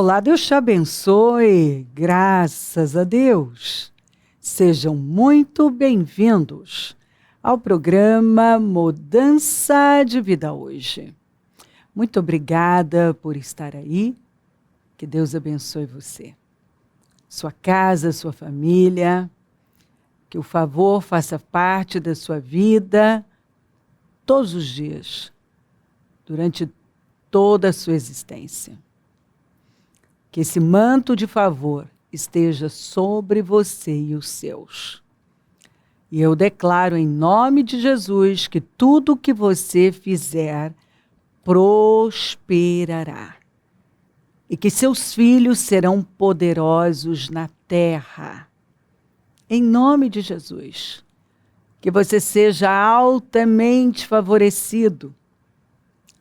Olá, Deus te abençoe, graças a Deus. Sejam muito bem-vindos ao programa Mudança de Vida Hoje. Muito obrigada por estar aí, que Deus abençoe você, sua casa, sua família, que o favor faça parte da sua vida todos os dias, durante toda a sua existência. Que esse manto de favor esteja sobre você e os seus. E eu declaro em nome de Jesus que tudo o que você fizer prosperará. E que seus filhos serão poderosos na terra. Em nome de Jesus. Que você seja altamente favorecido,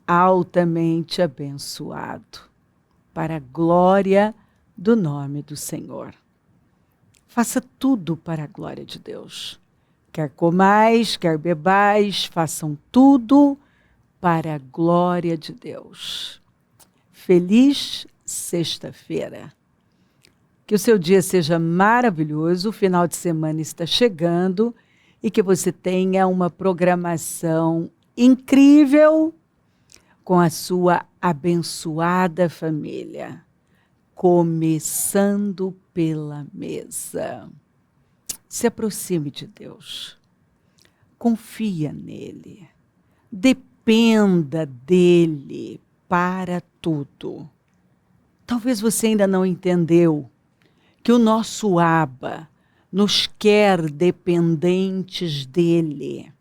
altamente abençoado, para a glória do nome do Senhor. Faça tudo para a glória de Deus. Quer comais, quer bebais, façam tudo para a glória de Deus. Feliz sexta-feira. Que o seu dia seja maravilhoso, o final de semana está chegando e que você tenha uma programação incrível com a sua abençoada família, começando pela mesa. Se aproxime de Deus, confia nele, dependa dele para tudo. Talvez você ainda não entendeu que o nosso Abba nos quer dependentes dele.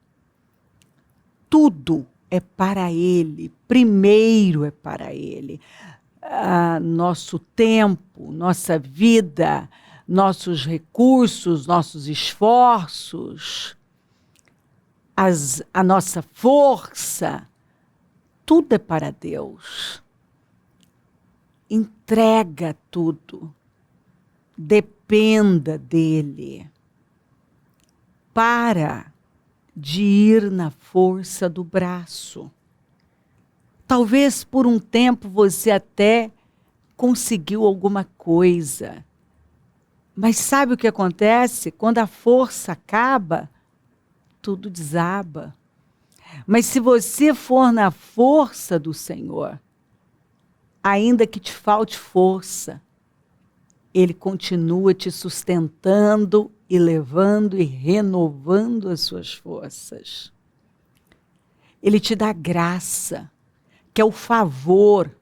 Tudo é para ele, primeiro é para ele. Nosso tempo, nossa vida, nossos recursos, nossos esforços, a nossa força, tudo é para Deus. Entrega tudo, dependa dele. Para de ir na força do braço. Talvez por um tempo você até conseguiu alguma coisa. Mas sabe o que acontece? Quando a força acaba, tudo desaba. Mas se você for na força do Senhor, ainda que te falte força, Ele continua te sustentando e levando e renovando as suas forças. Ele te dá graça, que é o favor.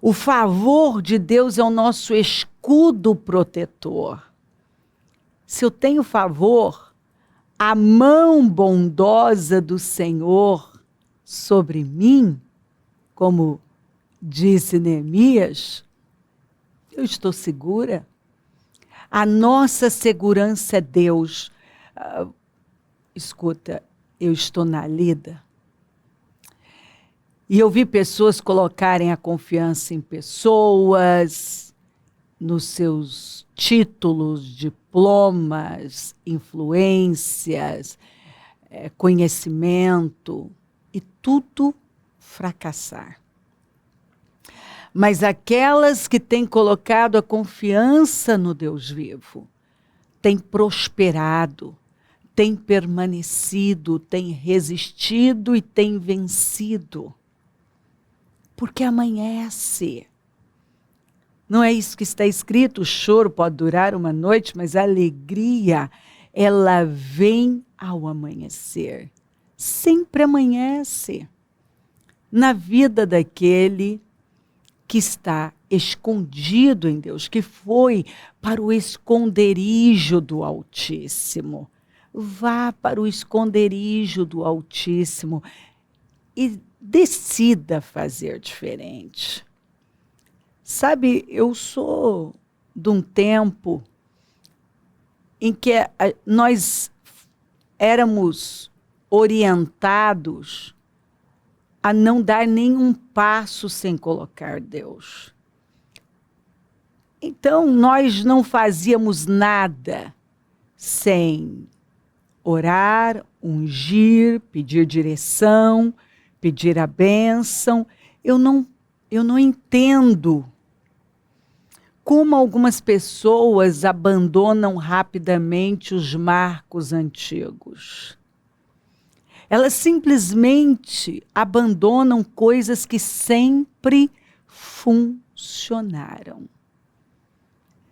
O favor de Deus é o nosso escudo protetor. Se eu tenho favor, a mão bondosa do Senhor sobre mim, como disse Neemias, eu estou segura. A nossa segurança é Deus. Escuta, eu estou na lida. E eu vi pessoas colocarem a confiança em pessoas, nos seus títulos, diplomas, influências, conhecimento, e tudo fracassar. Mas aquelas que têm colocado a confiança no Deus vivo, têm prosperado, têm permanecido, têm resistido e têm vencido. Porque amanhece. Não é isso que está escrito? O choro pode durar uma noite, mas a alegria, ela vem ao amanhecer. Sempre amanhece. Na vida daquele que está escondido em Deus, que foi para o esconderijo do Altíssimo. Vá para o esconderijo do Altíssimo e decida fazer diferente. Sabe, eu sou de um tempo em que nós éramos orientados a não dar nenhum passo sem colocar Deus. Então, nós não fazíamos nada sem orar, ungir, pedir direção, pedir a bênção. Eu não entendo como algumas pessoas abandonam rapidamente os marcos antigos. Elas simplesmente abandonam coisas que sempre funcionaram.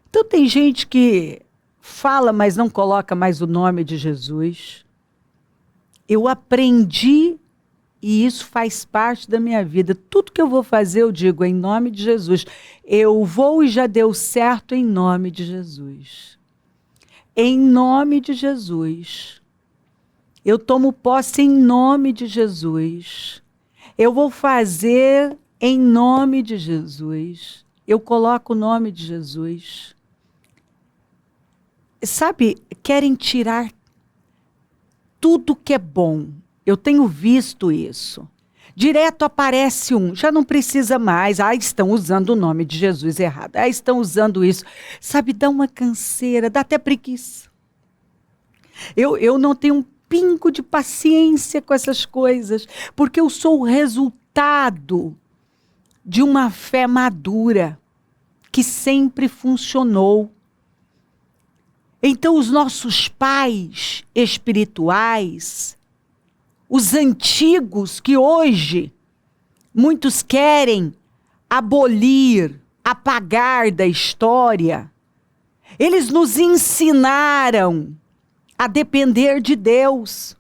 Então tem gente que fala, mas não coloca mais o nome de Jesus. Eu aprendi e isso faz parte da minha vida. Tudo que eu vou fazer, eu digo em nome de Jesus. Eu vou e já deu certo em nome de Jesus. Em nome de Jesus. Eu tomo posse em nome de Jesus. Eu vou fazer em nome de Jesus. Eu coloco o nome de Jesus. Sabe, querem tirar tudo que é bom. Eu tenho visto isso. Direto aparece um, já não precisa mais. Estão usando o nome de Jesus errado. Estão usando isso. Sabe, dá uma canseira, dá até preguiça. Eu não tenho um pingo de paciência com essas coisas, porque eu sou o resultado de uma fé madura, que sempre funcionou. Então, os nossos pais espirituais, os antigos que hoje muitos querem abolir, apagar da história, eles nos ensinaram a depender de Deus.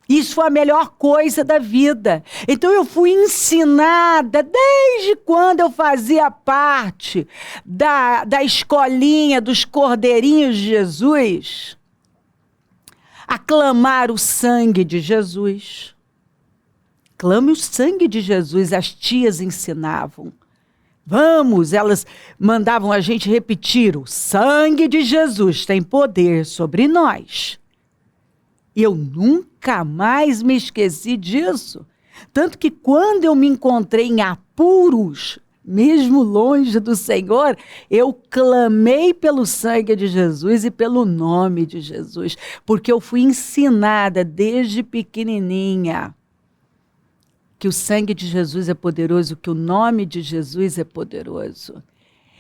Isso foi a melhor coisa da vida. Então eu fui ensinada desde quando eu fazia parte da escolinha dos Cordeirinhos de Jesus, a clamar o sangue de Jesus. Clame o sangue de Jesus, as tias ensinavam. Vamos, elas mandavam a gente repetir, o sangue de Jesus tem poder sobre nós. E eu nunca mais me esqueci disso. Tanto que quando eu me encontrei em apuros, mesmo longe do Senhor, eu clamei pelo sangue de Jesus e pelo nome de Jesus, porque eu fui ensinada desde pequenininha que o sangue de Jesus é poderoso, que o nome de Jesus é poderoso.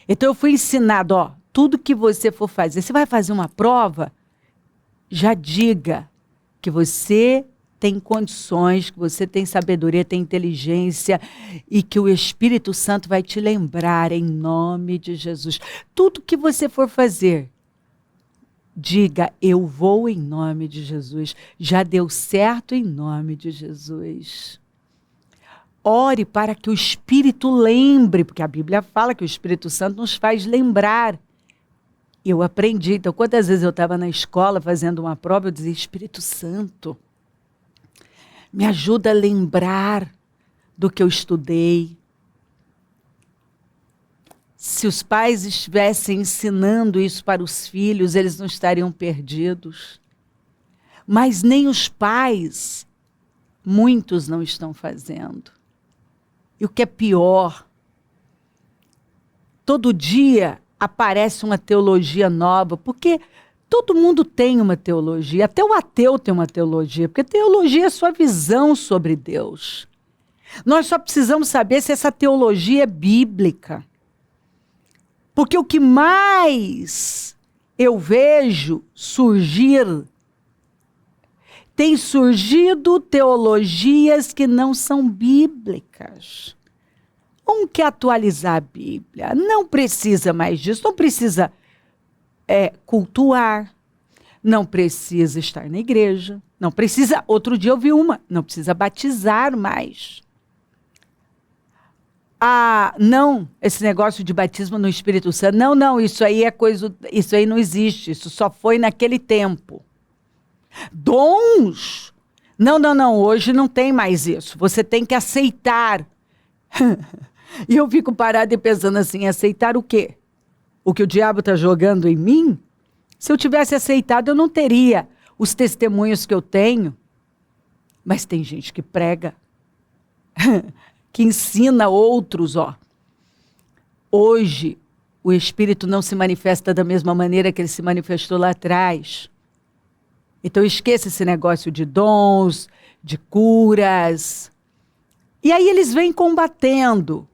Então eu fui ensinada, tudo que você for fazer, você vai fazer uma prova, já diga que você tem condições, que você tem sabedoria, tem inteligência e que o Espírito Santo vai te lembrar em nome de Jesus. Tudo que você for fazer, diga, eu vou em nome de Jesus. Já deu certo em nome de Jesus. Ore para que o Espírito lembre, porque a Bíblia fala que o Espírito Santo nos faz lembrar. Eu aprendi, então quantas vezes eu estava na escola fazendo uma prova, eu dizia, Espírito Santo, me ajuda a lembrar do que eu estudei. Se os pais estivessem ensinando isso para os filhos, eles não estariam perdidos. Mas nem os pais, muitos não estão fazendo. E o que é pior, todo dia aparece uma teologia nova, porque todo mundo tem uma teologia, até o ateu tem uma teologia, porque teologia é sua visão sobre Deus. Nós só precisamos saber se essa teologia é bíblica. Porque o que mais eu vejo surgir, tem surgido teologias que não são bíblicas. Um quer atualizar a Bíblia, não precisa mais disso, não precisa cultuar, não precisa estar na igreja, não precisa, outro dia eu vi não precisa batizar mais. Não, esse negócio de batismo no Espírito Santo, não, isso aí é coisa, isso aí não existe, isso só foi naquele tempo. Dons, não, hoje não tem mais isso, você tem que aceitar. E eu fico parada e pensando assim, aceitar o quê? O que o diabo está jogando em mim? Se eu tivesse aceitado, eu não teria os testemunhos que eu tenho. Mas tem gente que prega, que ensina outros, Hoje, o Espírito não se manifesta da mesma maneira que ele se manifestou lá atrás. Então, esqueça esse negócio de dons, de curas. E aí eles vêm combatendo.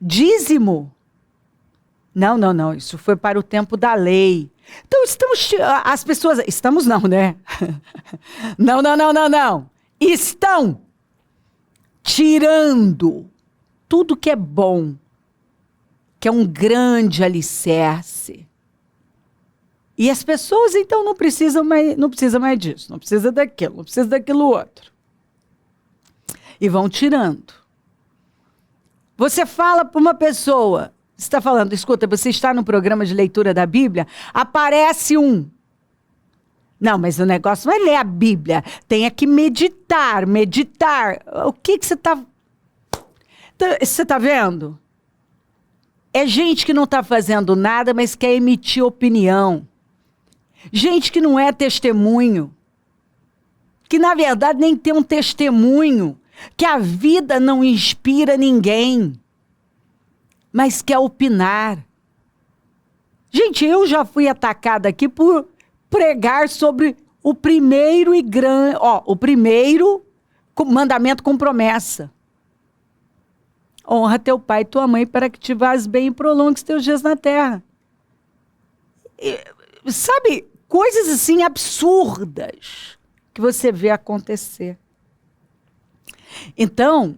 dízimo. Não, isso foi para o tempo da lei. Então as pessoas, estamos não, né? Não. Estão tirando tudo que é bom, que é um grande alicerce. E as pessoas, então, não precisam mais disso, não precisa daquilo, não precisa daquilo outro. E vão tirando. Você fala para uma pessoa, você está falando, escuta, você está no programa de leitura da Bíblia, aparece um. Não, mas o negócio não é ler a Bíblia, tem que meditar. O que você está... Você está vendo? É gente que não está fazendo nada, mas quer emitir opinião. Gente que não é testemunho. Que, na verdade, nem tem um testemunho. Que a vida não inspira ninguém. Mas quer opinar. Gente, eu já fui atacada aqui por pregar sobre o primeiro e grande... o primeiro mandamento com promessa. Honra teu pai e tua mãe para que te vás bem e prolongues teus dias na terra. Sabe, coisas assim absurdas que você vê acontecer. Então,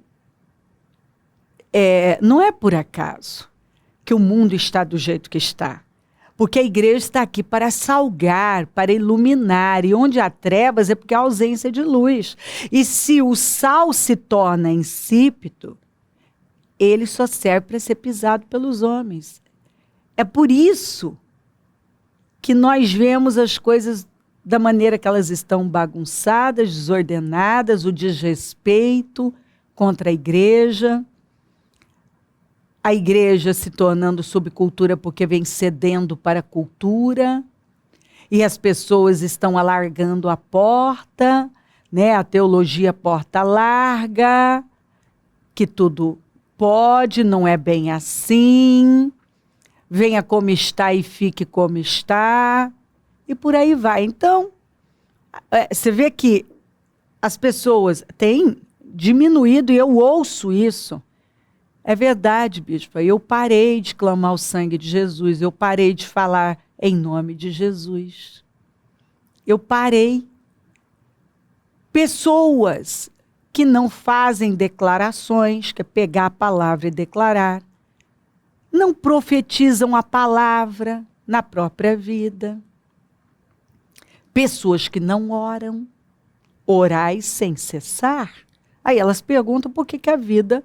não é por acaso que o mundo está do jeito que está. Porque a igreja está aqui para salgar, para iluminar. E onde há trevas é porque há ausência de luz. E se o sal se torna insípido, ele só serve para ser pisado pelos homens. É por isso que nós vemos as coisas da maneira que elas estão bagunçadas, desordenadas, o desrespeito contra a igreja se tornando subcultura porque vem cedendo para a cultura, e as pessoas estão alargando a porta, né? A teologia porta larga, que tudo pode, não é bem assim, venha como está e fique como está, e por aí vai. Então, você vê que as pessoas têm diminuído, e eu ouço isso. É verdade, bispa, eu parei de clamar o sangue de Jesus, eu parei de falar em nome de Jesus. Eu parei. Pessoas que não fazem declarações, que é pegar a palavra e declarar, não profetizam a palavra na própria vida. Pessoas que não oram, orai sem cessar. Aí elas perguntam por que a vida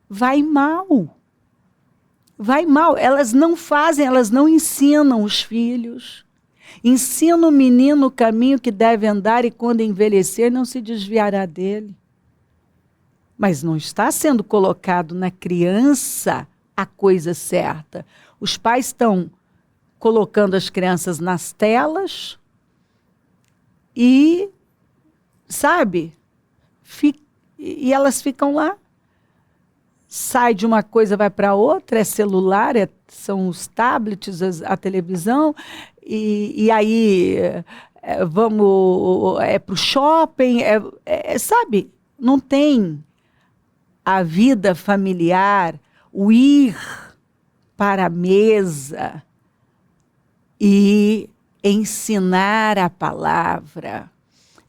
vai mal. Vai mal. Elas não fazem, elas não ensinam os filhos. Ensina o menino o caminho que deve andar e quando envelhecer não se desviará dele. Mas não está sendo colocado na criança a coisa certa. Os pais estão colocando as crianças nas telas e, sabe, e elas ficam lá. Sai de uma coisa, vai para outra, é celular, são os tablets, a televisão, e aí vamos para o shopping, sabe? Não tem a vida familiar, o ir para a mesa e ensinar a palavra,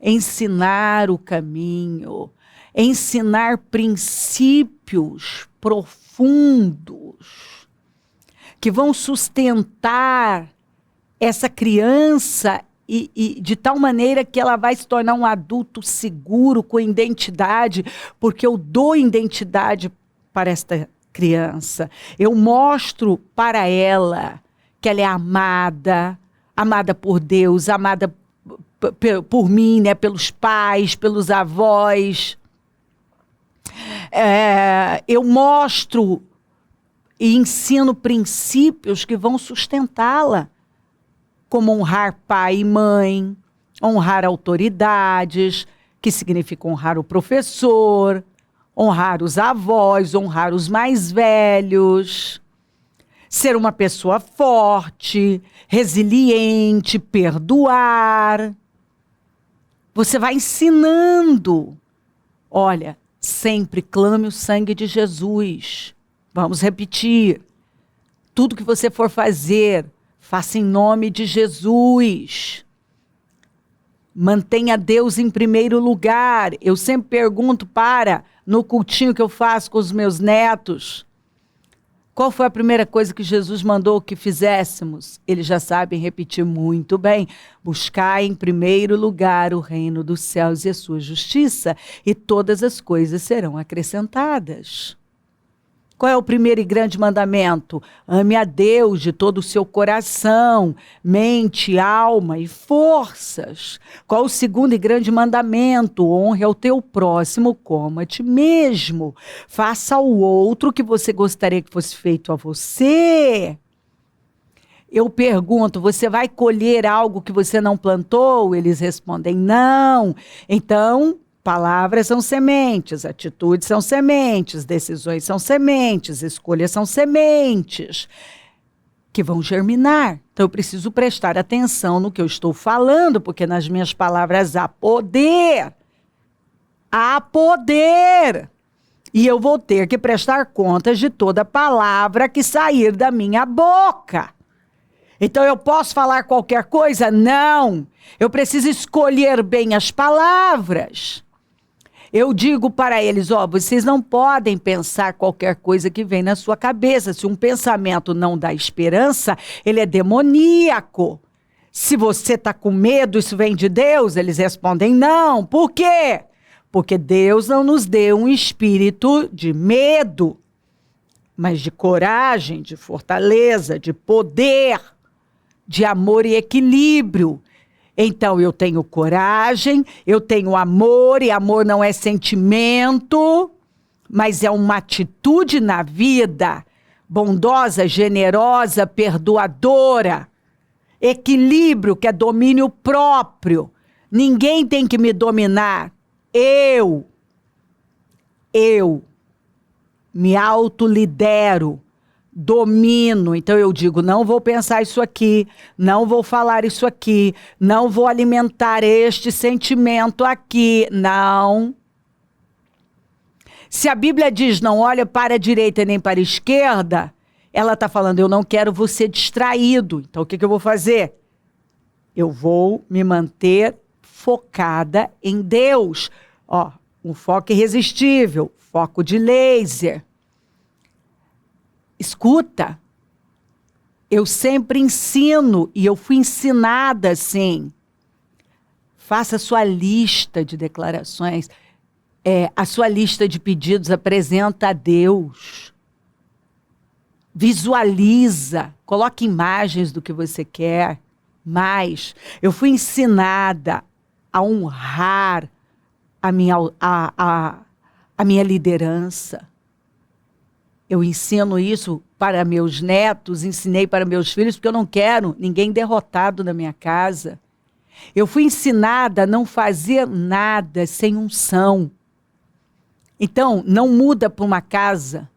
ensinar o caminho, ensinar princípios profundos que vão sustentar essa criança e de tal maneira que ela vai se tornar um adulto seguro, com identidade, porque eu dou identidade para esta criança. Eu mostro para ela que ela é amada por Deus, amada por mim, né, pelos pais, pelos avós. Eu mostro e ensino princípios que vão sustentá-la, como honrar pai e mãe, honrar autoridades, que significa honrar o professor, honrar os avós, honrar os mais velhos, ser uma pessoa forte, resiliente, perdoar. Você vai ensinando. Olha, Sempre clame o sangue de Jesus. Vamos repetir. Tudo que você for fazer, faça em nome de Jesus. Mantenha Deus em primeiro lugar. Eu sempre pergunto no cultinho que eu faço com os meus netos, qual foi a primeira coisa que Jesus mandou que fizéssemos? Eles já sabem repetir muito bem. Buscar em primeiro lugar o reino dos céus e a sua justiça, e todas as coisas serão acrescentadas. Qual é o primeiro e grande mandamento? Ame a Deus de todo o seu coração, mente, alma e forças. Qual o segundo e grande mandamento? Honre ao teu próximo como a ti mesmo. Faça ao outro o que você gostaria que fosse feito a você. Eu pergunto, você vai colher algo que você não plantou? Eles respondem, não. Então, palavras são sementes, atitudes são sementes, decisões são sementes, escolhas são sementes que vão germinar. Então eu preciso prestar atenção no que eu estou falando, porque nas minhas palavras há poder. Há poder. E eu vou ter que prestar contas de toda palavra que sair da minha boca. Então eu posso falar qualquer coisa? Não. Eu preciso escolher bem as palavras. Eu digo para eles, vocês não podem pensar qualquer coisa que vem na sua cabeça. Se um pensamento não dá esperança, ele é demoníaco. Se você está com medo, isso vem de Deus? Eles respondem, não. Por quê? Porque Deus não nos deu um espírito de medo, mas de coragem, de fortaleza, de poder, de amor e equilíbrio. Então, eu tenho coragem, eu tenho amor, e amor não é sentimento, mas é uma atitude na vida, bondosa, generosa, perdoadora. Equilíbrio, que é domínio próprio. Ninguém tem que me dominar. Eu me autolidero. Domino, então eu digo, não vou pensar isso aqui, não vou falar isso aqui, não vou alimentar este sentimento aqui, não. Se a Bíblia diz, não olha para a direita nem para a esquerda, ela está falando, eu não quero você distraído, então o que eu vou fazer? Eu vou me manter focada em Deus. Um foco irresistível, foco de laser. Escuta, eu sempre ensino, e eu fui ensinada assim. Faça a sua lista de declarações, a sua lista de pedidos, apresenta a Deus. Visualiza, coloque imagens do que você quer. Mas eu fui ensinada a honrar a minha liderança. Eu ensino isso para meus netos, ensinei para meus filhos, porque eu não quero ninguém derrotado na minha casa. Eu fui ensinada a não fazer nada sem unção. Então, não muda para uma casa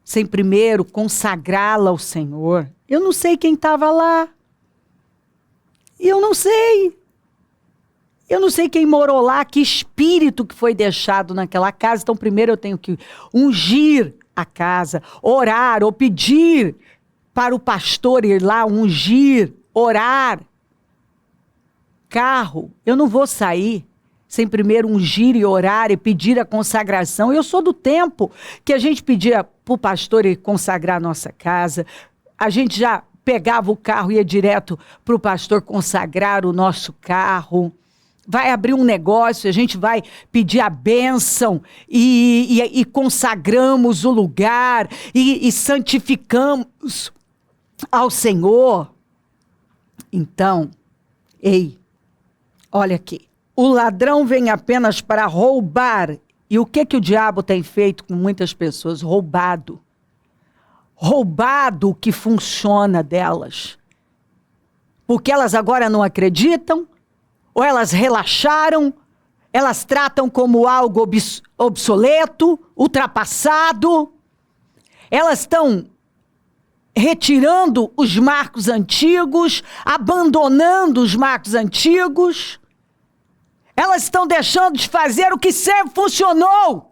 sem primeiro consagrá-la ao Senhor. Eu não sei quem estava lá. Eu não sei. Eu não sei quem morou lá, que espírito que foi deixado naquela casa. Então, primeiro eu tenho que ungir a casa, orar ou pedir para o pastor ir lá, ungir, orar. Carro, eu não vou sair sem primeiro ungir e orar e pedir a consagração. Eu sou do tempo que a gente pedia para o pastor ir consagrar a nossa casa. A gente já pegava o carro e ia direto para o pastor consagrar o nosso carro. Vai abrir um negócio, a gente vai pedir a bênção e consagramos o lugar e santificamos ao Senhor. Então, olha aqui. O ladrão vem apenas para roubar. E o que o diabo tem feito com muitas pessoas? Roubado. Roubado o que funciona delas. Porque elas agora não acreditam, ou elas relaxaram, elas tratam como algo obsoleto, ultrapassado. Elas estão retirando os marcos antigos, abandonando os marcos antigos. Elas estão deixando de fazer o que sempre funcionou.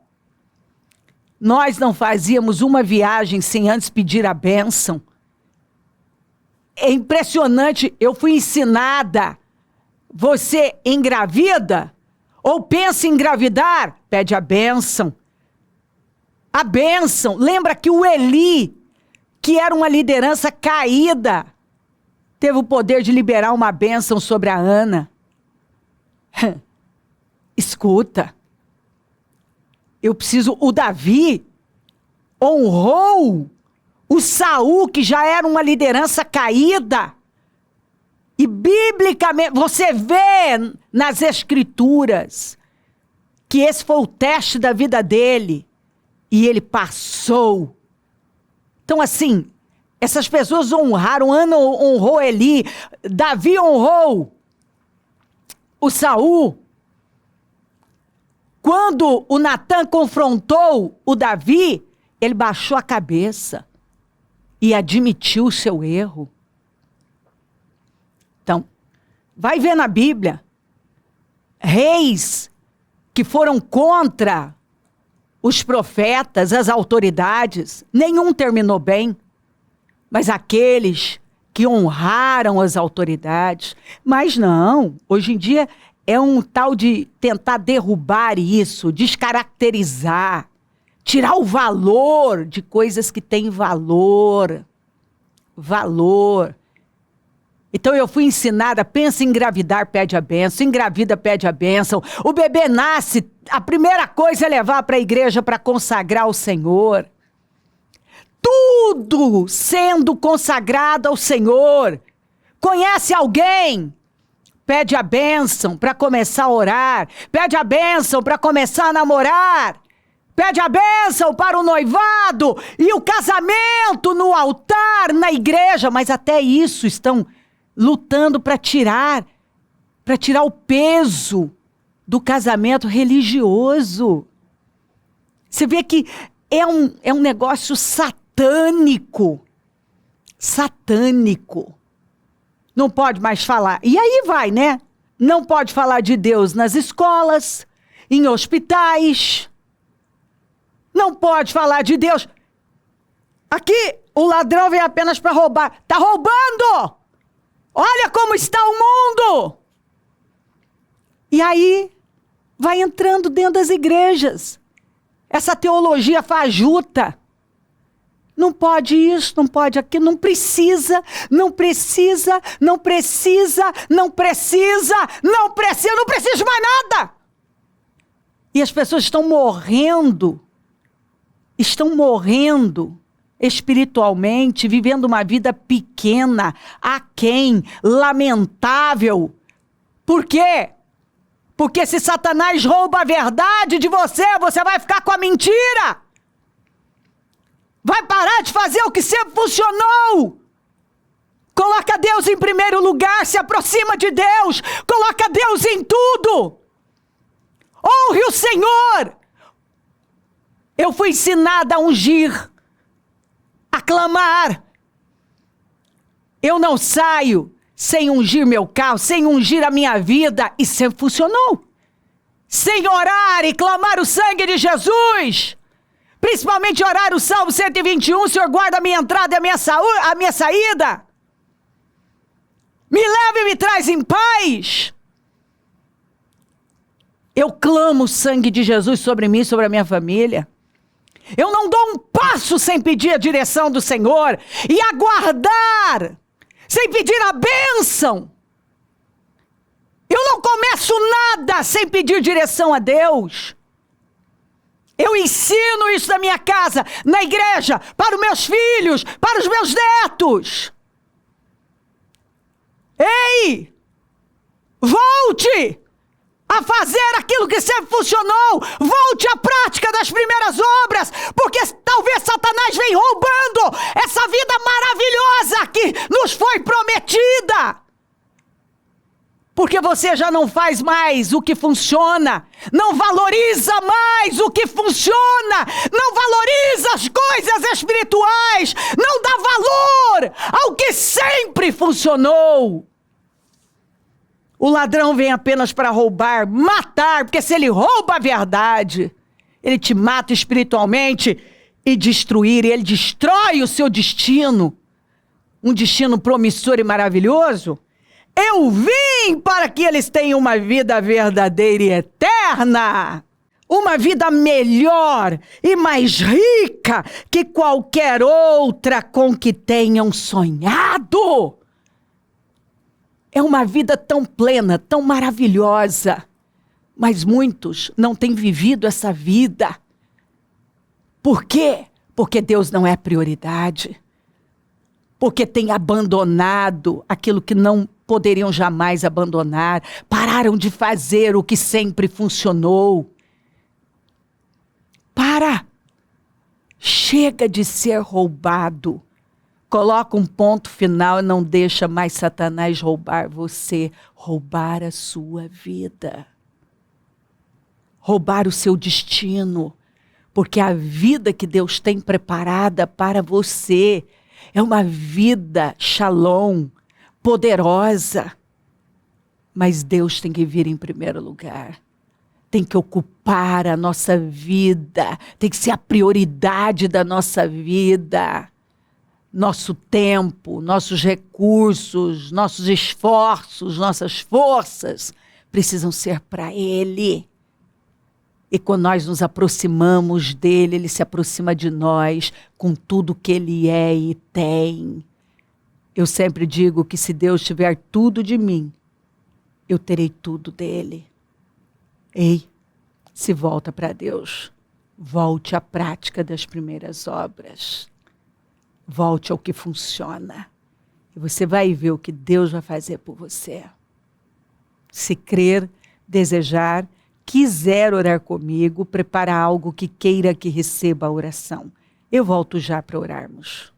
nós não fazíamos uma viagem sem antes pedir a bênção. É impressionante, eu fui ensinada. Você engravida ou pensa em engravidar? Pede a bênção. A bênção. Lembra que o Eli, que era uma liderança caída, teve o poder de liberar uma bênção sobre a Ana. Escuta. O Davi honrou o Saul, que já era uma liderança caída. E biblicamente, você vê nas escrituras que esse foi o teste da vida dele. E ele passou. Então assim, essas pessoas honraram, Ana honrou Eli, Davi honrou o Saul. Quando o Natan confrontou o Davi, ele baixou a cabeça e admitiu o seu erro. Então, vai ver na Bíblia, reis que foram contra os profetas, as autoridades, nenhum terminou bem. Mas aqueles que honraram as autoridades, mas não, hoje em dia é um tal de tentar derrubar isso, descaracterizar, tirar o valor de coisas que têm valor. Valor. Então eu fui ensinada, pensa em engravidar, pede a bênção, engravida, pede a bênção. O bebê nasce, a primeira coisa é levar para a igreja para consagrar ao Senhor. Tudo sendo consagrado ao Senhor. Conhece alguém? Pede a bênção para começar a orar. Pede a bênção para começar a namorar. Pede a bênção para o noivado e o casamento no altar, na igreja. Mas até isso estão lutando para tirar o peso do casamento religioso. Você vê que é um negócio satânico. Satânico. Não pode mais falar. E aí vai, né? Não pode falar de Deus nas escolas, em hospitais. Não pode falar de Deus. Aqui, o ladrão vem apenas para roubar. Está roubando! Olha como está o mundo! E aí, vai entrando dentro das igrejas. Essa teologia fajuta. Não pode isso, não pode aquilo, não precisa, não precisa, não precisa, não precisa, não precisa, não precisa de mais nada. E as pessoas estão morrendo espiritualmente, vivendo uma vida pequena, aquém, lamentável. Por quê? Porque se Satanás rouba a verdade de você, você vai ficar com a mentira. Vai parar de fazer o que sempre funcionou. Coloca Deus em primeiro lugar, se aproxima de Deus, coloca Deus em tudo. Honre o Senhor. Eu fui ensinada a ungir, a clamar. Eu não saio sem ungir meu carro, sem ungir a minha vida, e sempre funcionou. Sem orar e clamar o sangue de Jesus. Principalmente orar o Salmo 121, Senhor, guarda a minha entrada e a minha saída. Me leva e me traz em paz. Eu clamo o sangue de Jesus sobre mim e sobre a minha família. Eu não dou um passo sem pedir a direção do Senhor e aguardar, sem pedir a bênção. Eu não começo nada sem pedir direção a Deus. Eu ensino isso na minha casa, na igreja, para os meus filhos, para os meus netos. Ei! Volte a fazer aquilo que sempre funcionou. Volte à prática das primeiras obras, porque talvez Satanás venha roubando essa vida maravilhosa que nos foi prometida. Porque você já não faz mais o que funciona, não valoriza mais o que funciona, não valoriza as coisas espirituais, não dá valor ao que sempre funcionou. O ladrão vem apenas para roubar, matar, porque se ele rouba a verdade, ele te mata espiritualmente e destruir, ele destrói o seu destino, um destino promissor e maravilhoso. Eu vim para que eles tenham uma vida verdadeira e eterna, uma vida melhor e mais rica que qualquer outra com que tenham sonhado. É uma vida tão plena, tão maravilhosa, mas muitos não têm vivido essa vida. Por quê? Porque Deus não é prioridade. Porque têm abandonado aquilo que não poderiam jamais abandonar. Pararam de fazer o que sempre funcionou. Chega de ser roubado. Coloca um ponto final e não deixa mais Satanás roubar você, roubar a sua vida, roubar o seu destino, porque a vida que Deus tem preparada para você é uma vida shalom, poderosa, mas Deus tem que vir em primeiro lugar, tem que ocupar a nossa vida, tem que ser a prioridade da nossa vida. Nosso tempo, nossos recursos, nossos esforços, nossas forças precisam ser para Ele. E quando nós nos aproximamos dEle, Ele se aproxima de nós com tudo que Ele é e tem. Eu sempre digo que se Deus tiver tudo de mim, eu terei tudo dEle. Ei, se volta para Deus, volte à prática das primeiras obras. Volte ao que funciona. E você vai ver o que Deus vai fazer por você. Se crer, desejar, quiser orar comigo, prepara algo que queira que receba a oração. Eu volto já para orarmos.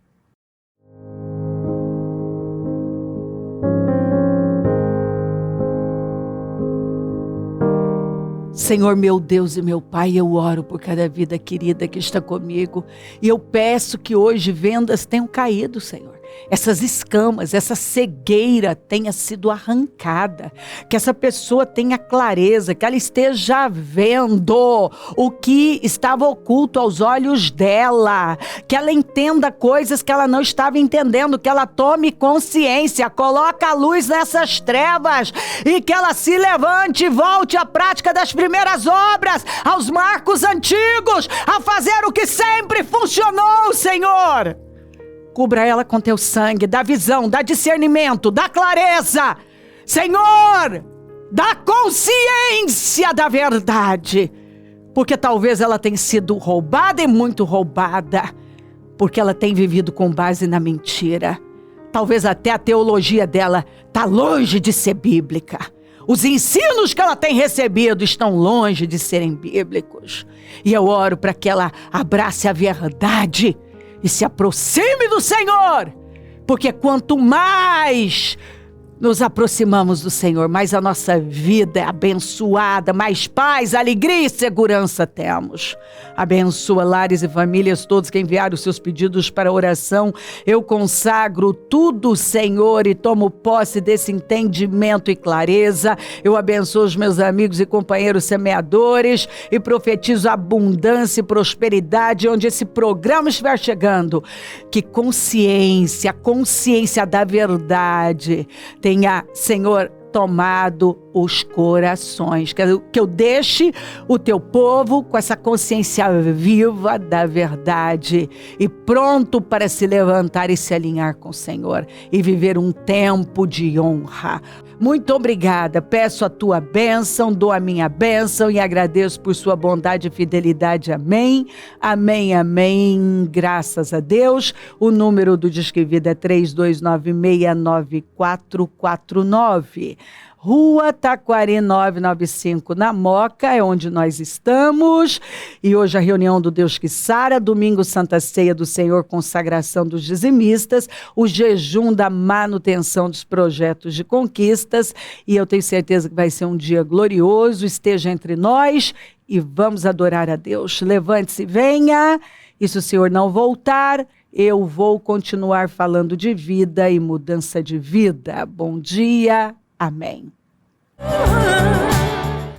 Senhor, meu Deus e meu Pai, eu oro por cada vida querida que está comigo. E eu peço que hoje vendas tenham caído, Senhor. Essas escamas, essa cegueira tenha sido arrancada. Que essa pessoa tenha clareza, que ela esteja vendo o que estava oculto aos olhos dela. Que ela entenda coisas que ela não estava entendendo, que ela tome consciência, coloque a luz nessas trevas e que ela se levante e volte à prática das primeiras obras, aos marcos antigos, a fazer o que sempre funcionou, Senhor. Cubra ela com teu sangue, dá visão, dá discernimento, dá clareza. Senhor, dá consciência da verdade. Porque talvez ela tenha sido roubada e muito roubada. Porque ela tem vivido com base na mentira. Talvez até a teologia dela está longe de ser bíblica. Os ensinos que ela tem recebido estão longe de serem bíblicos. E eu oro para que ela abrace a verdade e se aproxime do Senhor, porque quanto mais nos aproximamos do Senhor, mais a nossa vida é abençoada, mais paz, alegria e segurança temos. Abençoa lares e famílias, todos que enviaram os seus pedidos para oração. Eu consagro tudo, Senhor, e tomo posse desse entendimento e clareza. Eu abençoo os meus amigos e companheiros semeadores e profetizo abundância e prosperidade onde esse programa estiver chegando. Que consciência da verdade tenha, Senhor, tomado os corações. Que eu deixe o teu povo com essa consciência viva da verdade e pronto para se levantar e se alinhar com o Senhor e viver um tempo de honra. Muito obrigada, peço a tua bênção, dou a minha bênção e agradeço por sua bondade e fidelidade. Amém, amém, amém. Graças a Deus. O número do Disque Vida é 32969449. Rua Taquari 995, na Moca, é onde nós estamos. E hoje a reunião do Deus que Sara, domingo Santa Ceia do Senhor, consagração dos dizimistas, o jejum da manutenção dos projetos de conquistas. E eu tenho certeza que vai ser um dia glorioso, esteja entre nós e vamos adorar a Deus. Levante-se e venha, e se o Senhor não voltar, eu vou continuar falando de vida e mudança de vida. Bom dia. Amém.